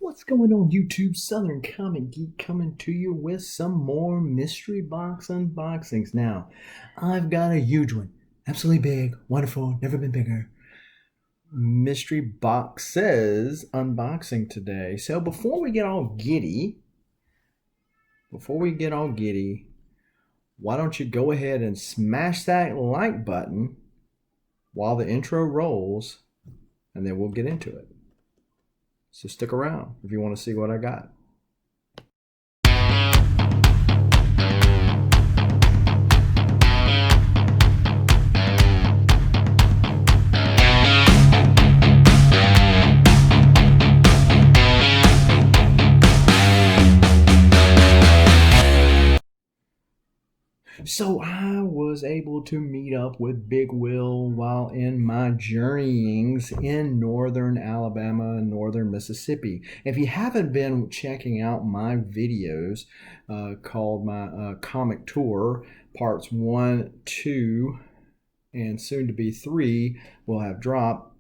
What's going on YouTube? Southern Comic Geek coming to you with some more mystery box unboxings. Now, I've got a huge one. Absolutely big, wonderful, never been bigger. Mystery boxes unboxing today. So before we get all giddy, why don't you go ahead and smash that like button while the intro rolls, and then we'll get into it. So stick around if you want to see what I got. So I was able to meet up with Big Will while in my journeyings in northern Alabama and northern Mississippi. If you haven't been checking out my videos called my comic tour, parts 1, 2, and soon to be 3 will have dropped.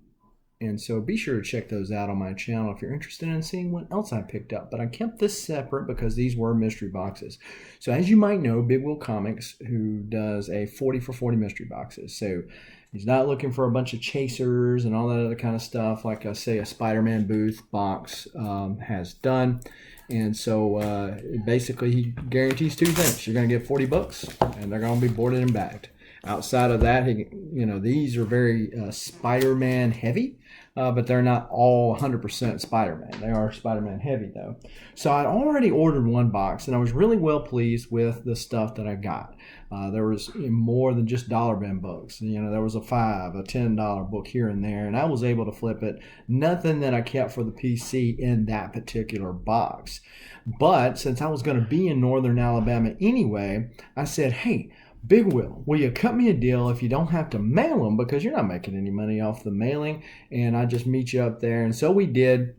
And so be sure to check those out on my channel if you're interested in seeing what else I picked up. But I kept this separate because these were mystery boxes. So as you might know, Big Will Comics, who does a 40 for 40 mystery boxes. So he's not looking for a bunch of chasers and all that other kind of stuff like, say, a Spider-Man Booth box has done. And so basically he guarantees two things. You're going to get 40 books and they're going to be boarded and bagged. Outside of that, these are very Spider-Man heavy, but they're not all 100% Spider-Man. They are Spider-Man heavy, though. So I'd already ordered one box, and I was really well pleased with the stuff that I got. There was more than just dollar bin books. There was a $5, a $10 book here and there, and I was able to flip it. Nothing that I kept for the PC in that particular box. But since I was going to be in northern Alabama anyway, I said, hey, Big Will, will you cut me a deal if you don't have to mail them, because you're not making any money off the mailing, and I just meet you up there. And so we did.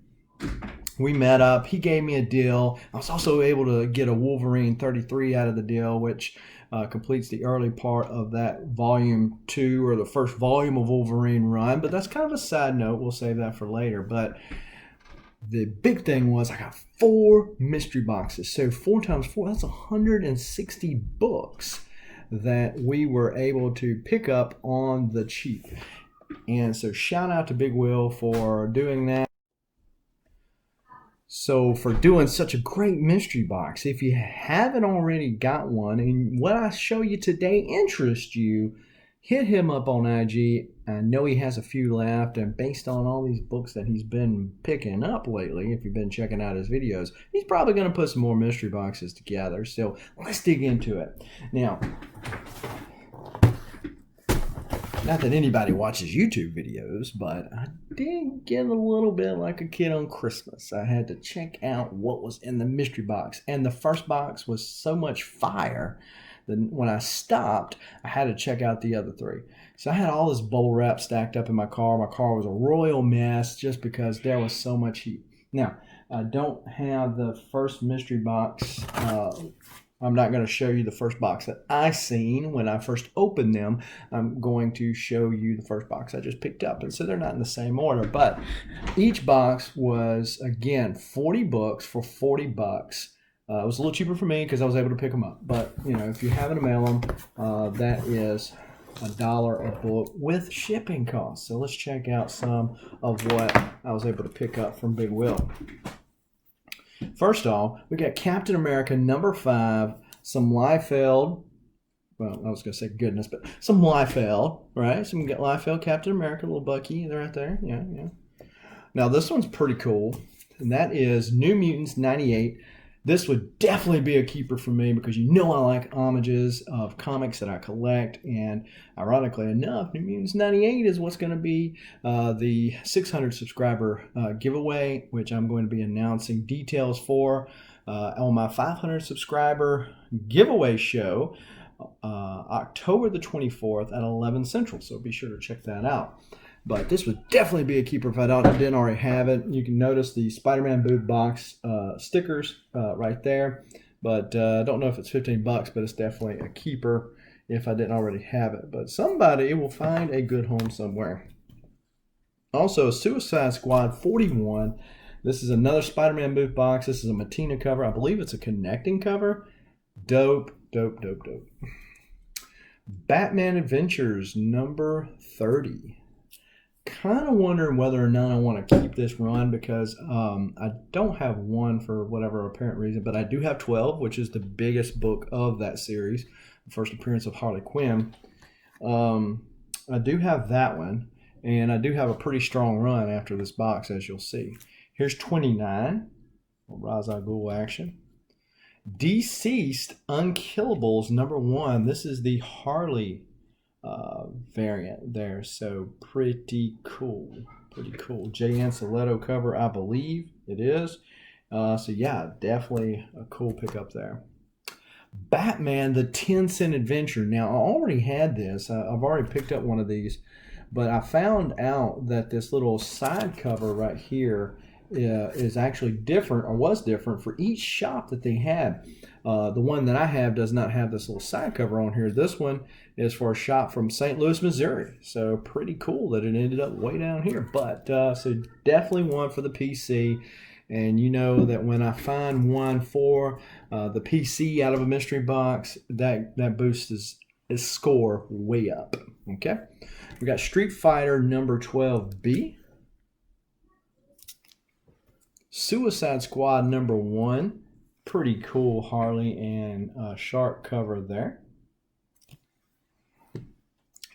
We met up. He gave me a deal. I was also able to get a Wolverine 33 out of the deal, which completes the early part of that volume 2, or the first volume of Wolverine run. But that's kind of a side note. We'll save that for later. But the big thing was I got 4 mystery boxes. So 4 times 4, that's 160 books that we were able to pick up on the cheap. And so shout out to Big Will for doing that. So for doing such a great mystery box. If you haven't already got one and what I show you today interests you, hit him up on IG. I know he has a few left, and based on all these books that he's been picking up lately, if you've been checking out his videos, he's probably going to put some more mystery boxes together. So let's dig into it. Now, not that anybody watches YouTube videos, but I did get a little bit like a kid on Christmas. I had to check out what was in the mystery box, and the first box was so much fire that when I stopped, I had to check out the other 3. So I had all this bubble wrap stacked up in my car. My car was a royal mess just because there was so much heat. Now, I don't have the first mystery box. I'm not going to show you the first box that I seen when I first opened them. I'm going to show you the first box I just picked up. And so they're not in the same order. But each box was, again, 40 books for 40 bucks. It was a little cheaper for me because I was able to pick them up. But, if you happen to mail them, that is $1 a book with shipping costs. So let's check out some of what I was able to pick up from Big Will. First off, we got Captain America number 5, some Liefeld. Well, I was going to say goodness, but some Liefeld, right? Some Liefeld Captain America, little Bucky, they're right there. Yeah. Now, this one's pretty cool, and that is New Mutants 98. This would definitely be a keeper for me because I like homages of comics that I collect. And ironically enough, New Mutants 98 is what's going to be the 600 subscriber giveaway, which I'm going to be announcing details for on my 500 subscriber giveaway show October the 24th at 11 Central. So be sure to check that out. But this would definitely be a keeper if I didn't already have it. You can notice the Spider-Man Booth box stickers right there. But I don't know if it's 15 bucks, but it's definitely a keeper if I didn't already have it. But somebody will find a good home somewhere. Also, Suicide Squad 41. This is another Spider-Man booth box. This is a Matina cover. I believe it's a connecting cover. Dope, dope, dope, dope. Batman Adventures number 30. Kind of wondering whether or not I want to keep this run because I don't have one for whatever apparent reason, but I do have 12, which is the biggest book of that series. The first appearance of Harley Quinn. I do have that one, and I do have a pretty strong run after this box, as you'll see. Here's 29, Ra's al Ghul action. Deceased Unkillables number 1. This is the Harley variant there, so pretty cool. Pretty cool. Jay Anceletto cover, I believe it is. So yeah, definitely a cool pickup there. Batman, the 10-Cent Adventure. Now, I already had this. I've already picked up one of these, but I found out that this little side cover right here is actually different, or was different, for each shop that they had. The one that I have does not have this little side cover on here. This one is for a shop from St. Louis, Missouri. So pretty cool that it ended up way down here. But so definitely one for the PC. And you know that when I find one for the PC out of a mystery box, that boosts his score way up. Okay, we got Street Fighter number 12B. Suicide Squad number 1. Pretty cool Harley and Shark cover there.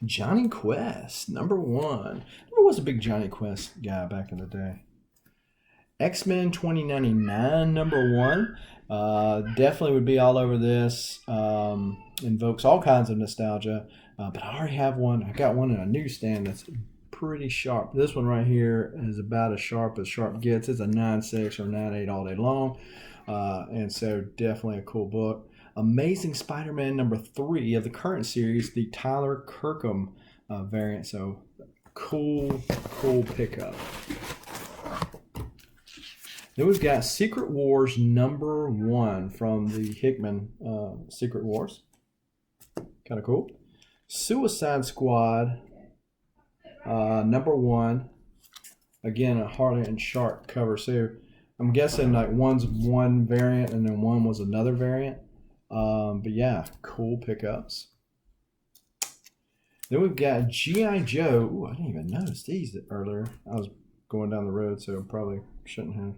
Johnny Quest number 1. I was a big Johnny Quest guy back in the day. X-Men 2099 number 1. Definitely would be all over this. Invokes all kinds of nostalgia. But I already have one. I got one in a newsstand that's pretty sharp. This one right here is about as sharp gets. It's a 9.6 or 9.8 all day long. And so definitely a cool book. Amazing Spider-Man number 3 of the current series, the Tyler Kirkham variant. So cool pickup. Then we've got Secret Wars number 1 from the Hickman Secret Wars. Kind of cool. Suicide Squad number 1. Again, a Harley and Shark cover. So I'm guessing like one's one variant and then one was another variant. But yeah, cool pickups. Then we've got G.I. Joe. Ooh, I didn't even notice these earlier. I was going down the road, so probably shouldn't have.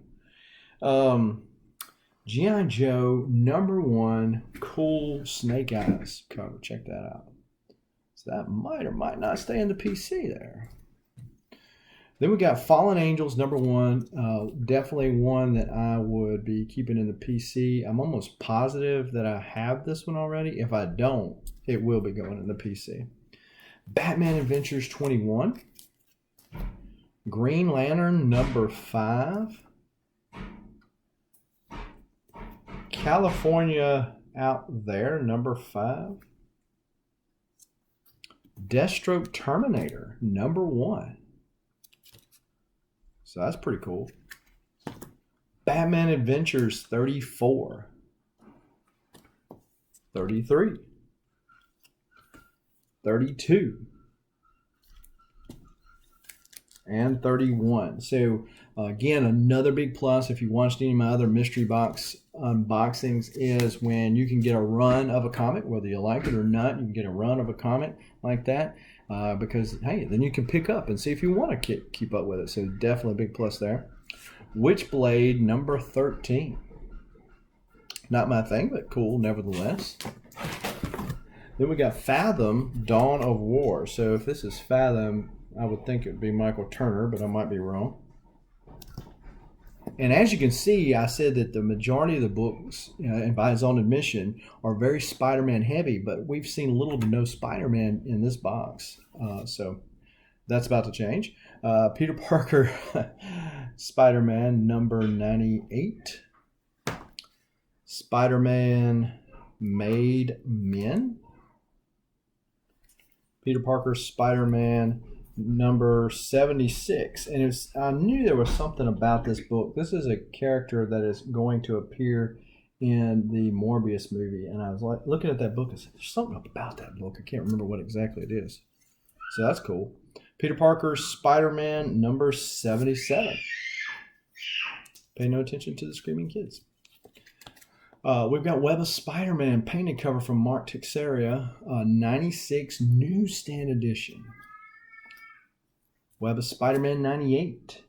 G.I. Joe number 1, cool Snake Eyes cover. Check that out. So that might or might not stay in the PC there. Then we got Fallen Angels number 1. Definitely one that I would be keeping in the PC. I'm almost positive that I have this one already. If I don't, it will be going in the PC. Batman Adventures 21. Green Lantern number 5. California Out There number 5. Deathstroke Terminator number 1. So that's pretty cool. Batman Adventures 34. 33. 32. And 31. So again, another big plus if you watched any of my other mystery box unboxings is when you can get a run of a comic, whether you like it or not, you can get a run of a comic like that. Because, hey, then you can pick up and see if you want to keep up with it. So definitely a big plus there. Witchblade number 13. Not my thing, but cool nevertheless. Then we got Fathom, Dawn of War. So if this is Fathom, I would think it would be Michael Turner, but I might be wrong. And as you can see, I said that the majority of the books, and by his own admission, are very Spider-Man heavy, but we've seen little to no Spider-Man in this box. So that's about to change. Peter Parker, Spider-Man number 98. Spider-Man Made Men. Peter Parker, Spider-Man number 76. And I knew there was something about this book. This is a character that is going to appear in the Morbius movie. And I was like looking at that book and said, there's something about that book. I can't remember what exactly it is. So that's cool. Peter Parker, Spider-Man number 77. Pay no attention to the screaming kids. We've got Web of Spider-Man painted cover from Mark Texeira, 96 newsstand edition. Web of Spider-Man 98.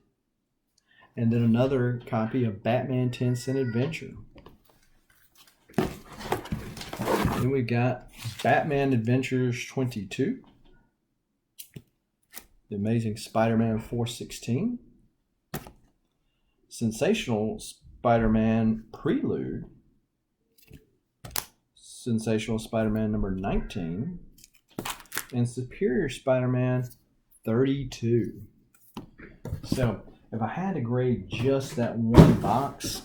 And then another copy of Batman 10 Cent Adventure. Then we got Batman Adventures 22. The Amazing Spider-Man 416. Sensational Spider-Man Prelude. Sensational Spider-Man number 19. And Superior Spider-Man 32. So, if I had to grade just that one box,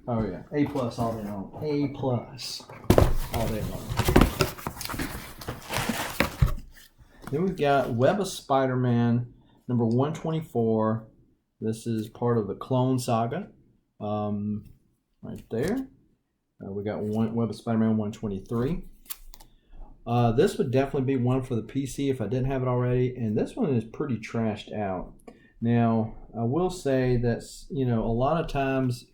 oh yeah, A+ all day long. A+ all day long. Then we've got Web of Spider-Man number 124. This is part of the Clone Saga. Right there. We got Web of Spider-Man 123. This would definitely be one for the PC if I didn't have it already. And this one is pretty trashed out. Now, I will say that, you know, a lot of times,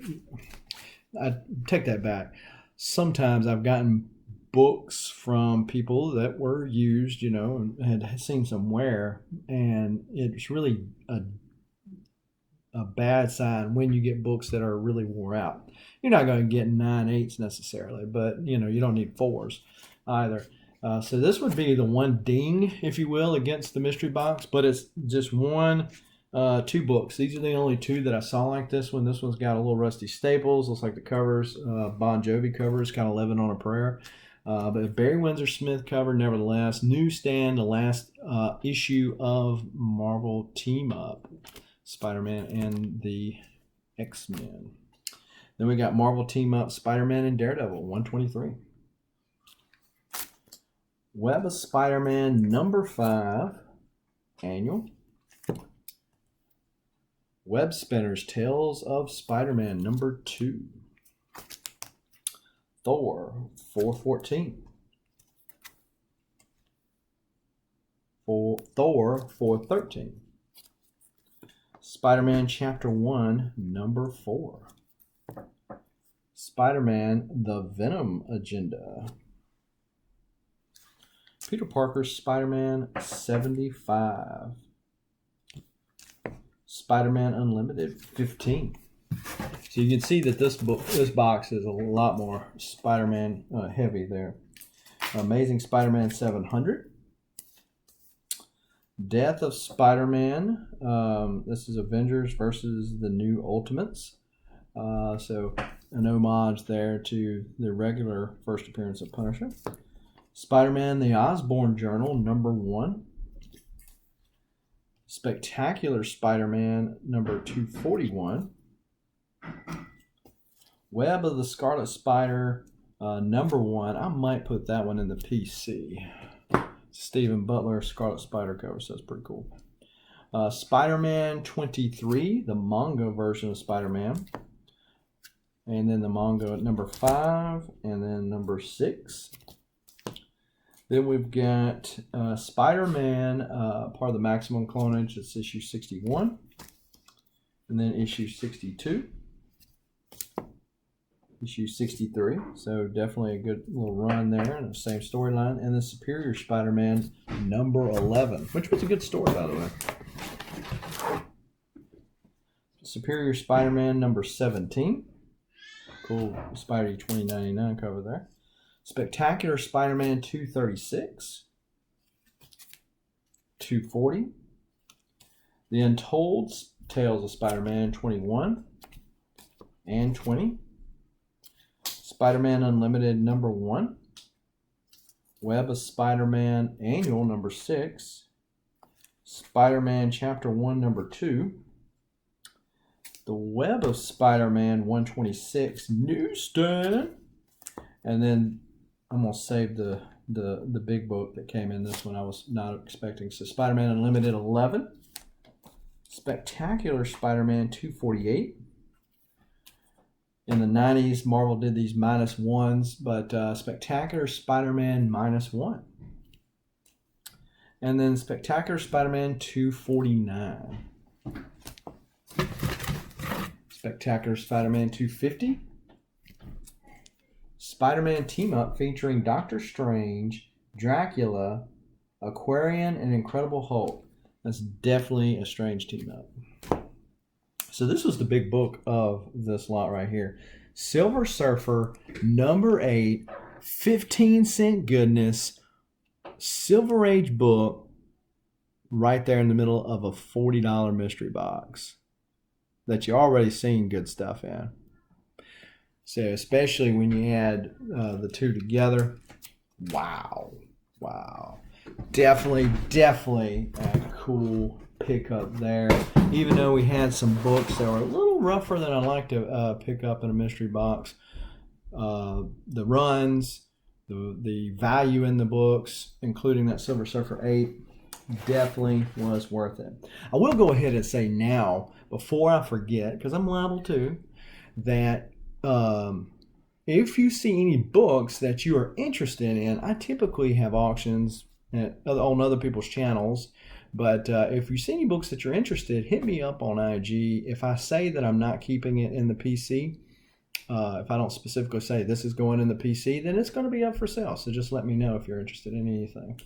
I take that back. Sometimes I've gotten books from people that were used, you know, and had seen some wear, and it's really a bad sign when you get books that are really wore out. You're not going to get 9/8 necessarily, but, you know, you don't need 4s either. So this would be the one ding, if you will, against the mystery box, but it's just two books. These are the only two that I saw like this one. This one's got a little rusty staples. Looks like the covers, Bon Jovi covers, kind of living on a prayer. But Barry Windsor Smith cover, nevertheless. Newsstand, the last issue of Marvel Team Up, Spider-Man and the X-Men. Then we got Marvel Team Up, Spider-Man and Daredevil, 123. Web of Spider-Man number 5, annual. Web Spinners, Tales of Spider-Man number 2. Thor, 414. Thor, 413. Spider-Man Chapter 1, number 4. Spider-Man, The Venom Agenda. Peter Parker's Spider-Man 75. Spider-Man Unlimited 15. So you can see that this box is a lot more Spider-Man heavy there. Amazing Spider-Man 700. Death of Spider-Man. This is Avengers versus the New Ultimates. So an homage there to the regular first appearance of Punisher. Spider-Man The Osborn Journal number 1. Spectacular Spider-Man number 241. Web of the Scarlet Spider number 1. I might put that one in the PC. Stephen Butler Scarlet Spider cover, so that's pretty cool. Spider-Man 23, the manga version of Spider-Man. And then the manga number 5, and then number 6. Then we've got Spider-Man, part of the Maximum Clonage. It's issue 61. And then issue 62. Issue 63. So definitely a good little run there. And the same storyline. And the Superior Spider-Man number 11. Which was a good story, by the way. Superior Spider-Man number 17. Cool Spidey 2099 cover there. Spectacular Spider-Man 236, 240. The Untold Tales of Spider-Man 21 and 20. Spider-Man Unlimited number 1. Web of Spider-Man Annual number 6. Spider-Man Chapter 1 number 2. The Web of Spider-Man 126 newsstand. And then I'm going to save the big book that came in this one. I was not expecting. So Spider-Man Unlimited 11. Spectacular Spider-Man 248. In the 90s, Marvel did these -1s, but Spectacular Spider-Man -1. And then Spectacular Spider-Man 249. Spectacular Spider-Man 250. Spider-Man team-up featuring Doctor Strange, Dracula, Aquarian, and Incredible Hulk. That's definitely a Strange team-up. So this was the big book of this lot right here. Silver Surfer, number 8, 15-cent goodness, Silver Age book, right there in the middle of a $40 mystery box that you already seen good stuff in. So especially when you add the two together, wow. Definitely a cool pickup there. Even though we had some books that were a little rougher than I like to pick up in a mystery box, the runs, the value in the books, including that Silver Surfer 8, definitely was worth it. I will go ahead and say now, before I forget, because I'm liable to, that if you see any books that you are interested in, I typically have auctions on other people's channels. But if you see any books that you're interested, hit me up on IG. If I say that I'm not keeping it in the PC, if I don't specifically say this is going in the PC, then it's going to be up for sale. So just let me know if you're interested in anything.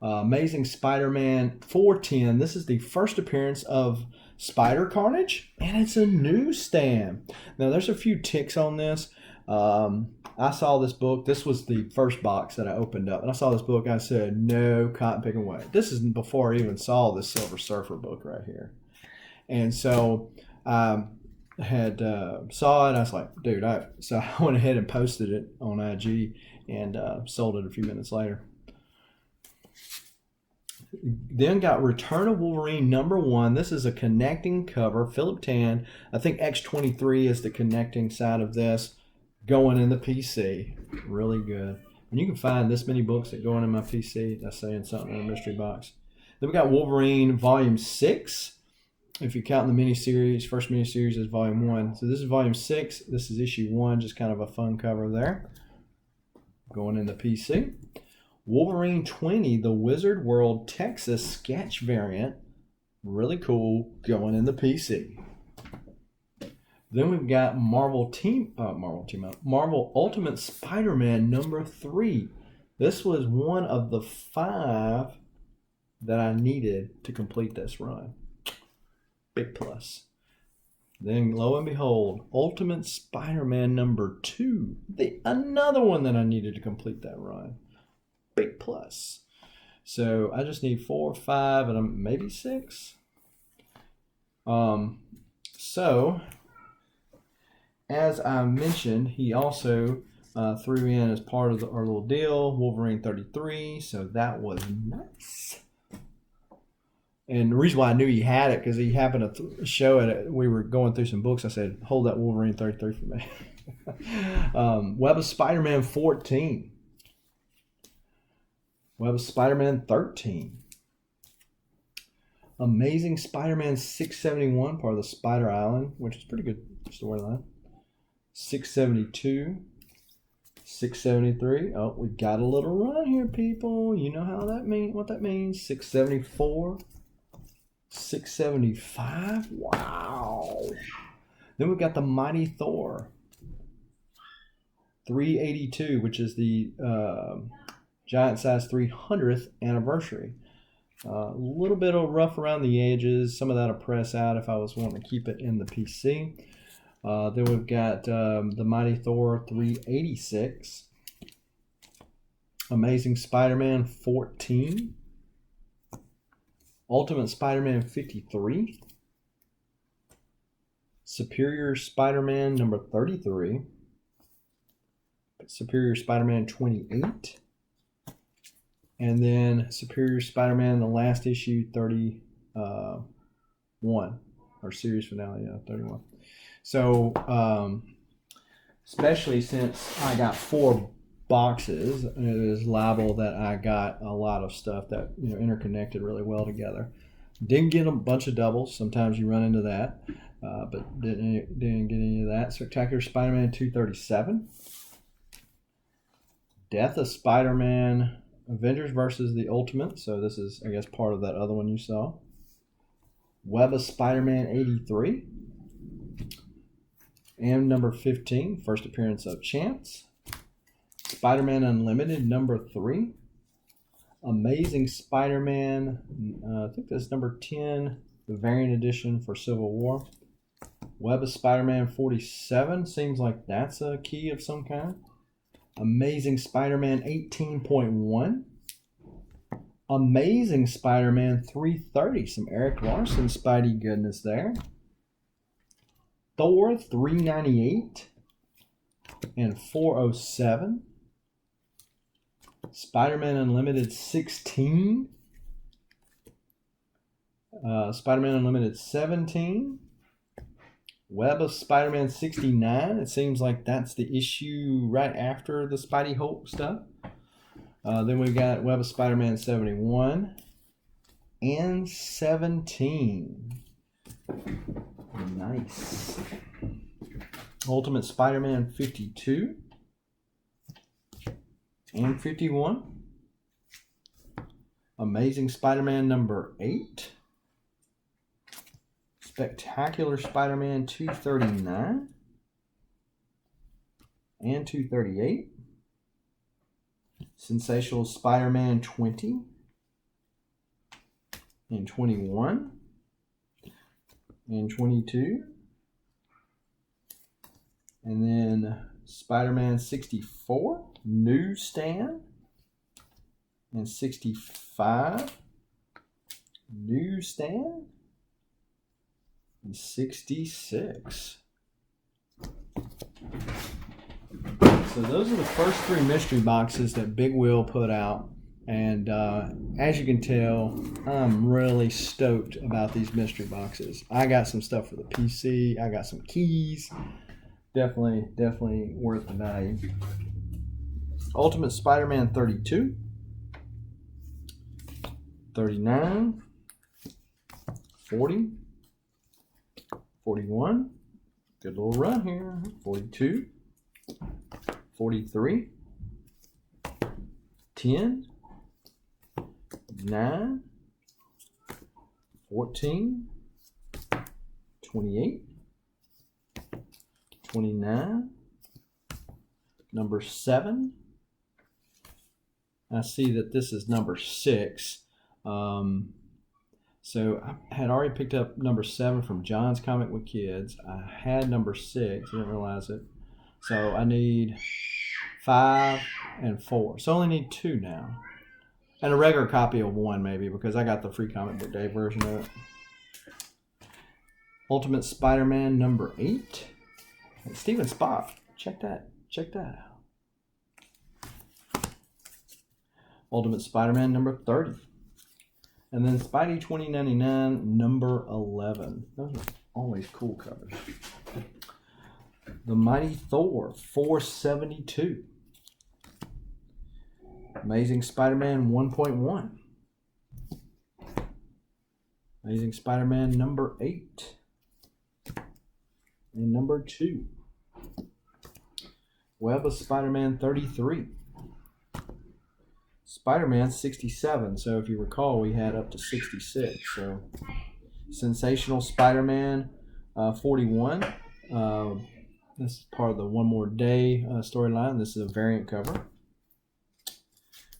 Amazing Spider-Man 410. This is the first appearance of Spider Carnage, and it's a newsstand. Now, there's a few ticks on this. I saw this book. This was the first box that I opened up, and I saw this book. I said, no cotton picking way. This is before I even saw this Silver Surfer book right here. And so I had saw it. I was like, dude. So I went ahead and posted it on IG and sold it a few minutes later. Then got Return of Wolverine number 1. This is a connecting cover. Philip Tan. I think X23 is the connecting side of this. Going in the PC. Really good. When you can find this many books that go in my PC, that's saying something in a mystery box. Then we got Wolverine Volume 6. If you count the miniseries, first miniseries is Volume 1. So this is Volume 6. This is Issue 1. Just kind of a fun cover there. Going in the PC. Wolverine 20, the Wizard World Texas sketch variant. Really cool. Going in the PC. Then we've got Marvel Ultimate Spider-Man number 3. This was one of the 5 that I needed to complete this run. Big plus. Then lo and behold, Ultimate Spider-Man number 2. Another one that I needed to complete that run. Big plus. So I just need 4, 5, and maybe 6. So as I mentioned, he also threw in as part of our little deal Wolverine 33. So that was nice. And the reason why I knew he had it, because he happened to show it. We were going through some books. I said, hold that Wolverine 33 for me. Web of Spider-Man 14. Web of Spider-Man 13. Amazing Spider-Man 671, part of the Spider Island, which is pretty good storyline. 672. 673. Oh, we got a little run here, people. You know how that what that means. 674. 675. Wow. Then we've got the Mighty Thor. 382, which is the Giant Size 300th anniversary. A little bit of rough around the edges. Some of that will press out if I was wanting to keep it in the PC. Then we've got the Mighty Thor 386. Amazing Spider-Man 14. Ultimate Spider-Man 53. Superior Spider-Man number 33. Superior Spider-Man 28. And then Superior Spider-Man, the last issue, 31. Or series finale, 31. So, especially since I got 4 boxes, it is liable that I got a lot of stuff that interconnected really well together. Didn't get a bunch of doubles. Sometimes you run into that, but didn't get any of that. Spectacular Spider-Man 237. Death of Spider-Man, Avengers versus the Ultimate. So this is, I guess, part of that other one you saw. Web of Spider-Man 83. And number 15, first appearance of Chance. Spider-Man Unlimited, number 3. Amazing Spider-Man, I think that's number 10, the variant edition for Civil War. Web of Spider-Man 47, seems like that's a key of some kind. Amazing Spider-Man 18.1. Amazing Spider-Man 330, some Eric Larson Spidey goodness there. Thor 398 and 407. Spider-Man Unlimited 16. Spider-Man Unlimited 17. Web of Spider-Man 69. It seems like that's the issue right after the Spidey Hulk stuff. Then we've got Web of Spider-Man 71 and 17. Nice. Ultimate Spider-Man 52 and 51. Amazing Spider-Man number 8. Spectacular Spider-Man 239 and 238. Sensational Spider-Man 20 and 21 and 22. And then Spider-Man 64, Newsstand, and 65, Newsstand, and 66. So those are the first 3 mystery boxes that Big Will put out. And as you can tell, I'm really stoked about these mystery boxes. I got some stuff for the PC. I got some keys. Definitely worth the value. Ultimate Spider-Man 32, 39, 40, 41. Good little run here. 42, 43, 10, 9, 14, 28, 29, number 7. I see that this is number 6. So I had already picked up number 7 from John's Comic with Kids. I had number 6, I didn't realize it. So I need 5 and 4. So I only need 2 now. And a regular copy of 1 maybe, because I got the free Comic Book Day version of it. Ultimate Spider-Man number 8. Hey, Steven Spock, check that out. Ultimate Spider-Man number 30. And then Spidey 2099 number 11. Those are always cool covers. The Mighty Thor 472. Amazing Spider-Man 1.1. Amazing Spider-Man number 8. And number 2. Web of Spider-Man 33. Spider-Man 67. So if you recall, we had up to 66. So Sensational Spider-Man 41. This is part of the One More Day storyline. This is a variant cover.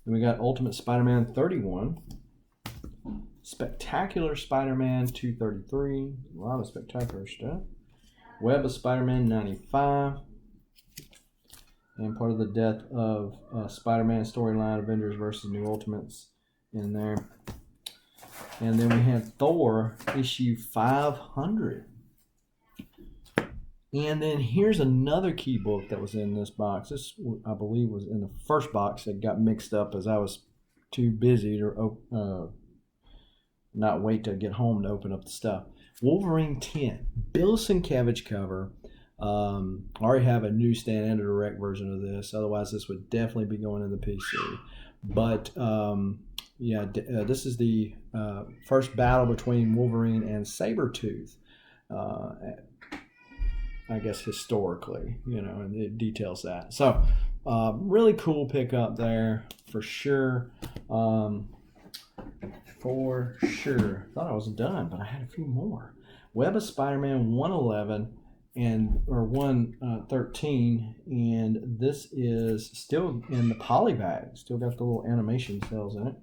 Then we got Ultimate Spider-Man 31. Spectacular Spider-Man 233. A lot of spectacular stuff. Web of Spider-Man 95. And part of the Death of Spider-Man storyline, Avengers versus New Ultimates in there. And then we have Thor issue 500. And then here's another key book that was in this box. This, I believe, was in the first box that got mixed up as I was too busy to not wait to get home to open up the stuff. Wolverine 10, Bill Sienkiewicz cover. I already have a newsstand and a direct version of this. Otherwise, this would definitely be going in the PC. But yeah, this is the first battle between Wolverine and Sabretooth. I guess historically, and it details that. So, really cool pickup there for sure. Thought I was done, but I had a few more. Web of Spider-Man 111 or 113, and this is still in the poly bag. Still got the little animation cells in it.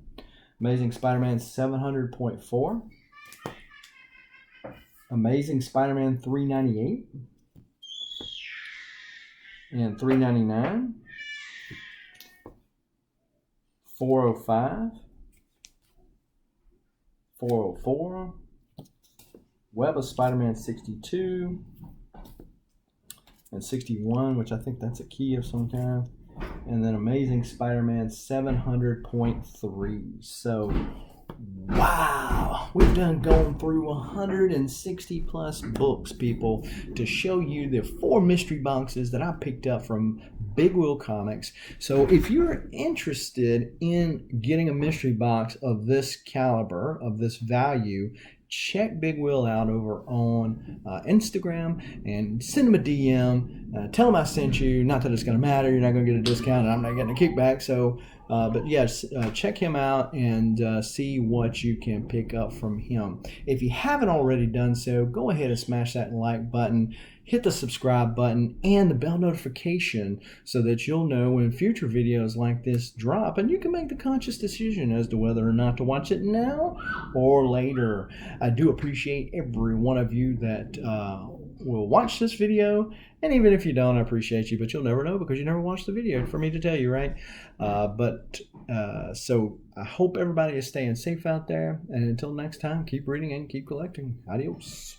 Amazing Spider-Man 700.4. Amazing Spider-Man 398 and 399. 405. 404. Web of Spider-Man 62 and 61, which I think that's a key of some kind. And then Amazing Spider-Man 700.3. So, wow, we've gone through 160 plus books, people, to show you the 4 mystery boxes that I picked up from Big Wheel Comics. So if you're interested in getting a mystery box of this caliber, of this value, check Big Wheel out over on Instagram and send him a DM. Tell him I sent you. Not that it's going to matter. You're not going to get a discount and I'm not getting a kickback. So, but yes, check him out and see what you can pick up from him. If you haven't already done so, go ahead and smash that like button. Hit the subscribe button and the bell notification so that you'll know when future videos like this drop, and you can make the conscious decision as to whether or not to watch it now or later. I do appreciate every one of you that will watch this video, and even if you don't, I appreciate you, but you'll never know because you never watched the video for me to tell you, right? So I hope everybody is staying safe out there, and until next time, keep reading and keep collecting. Adios.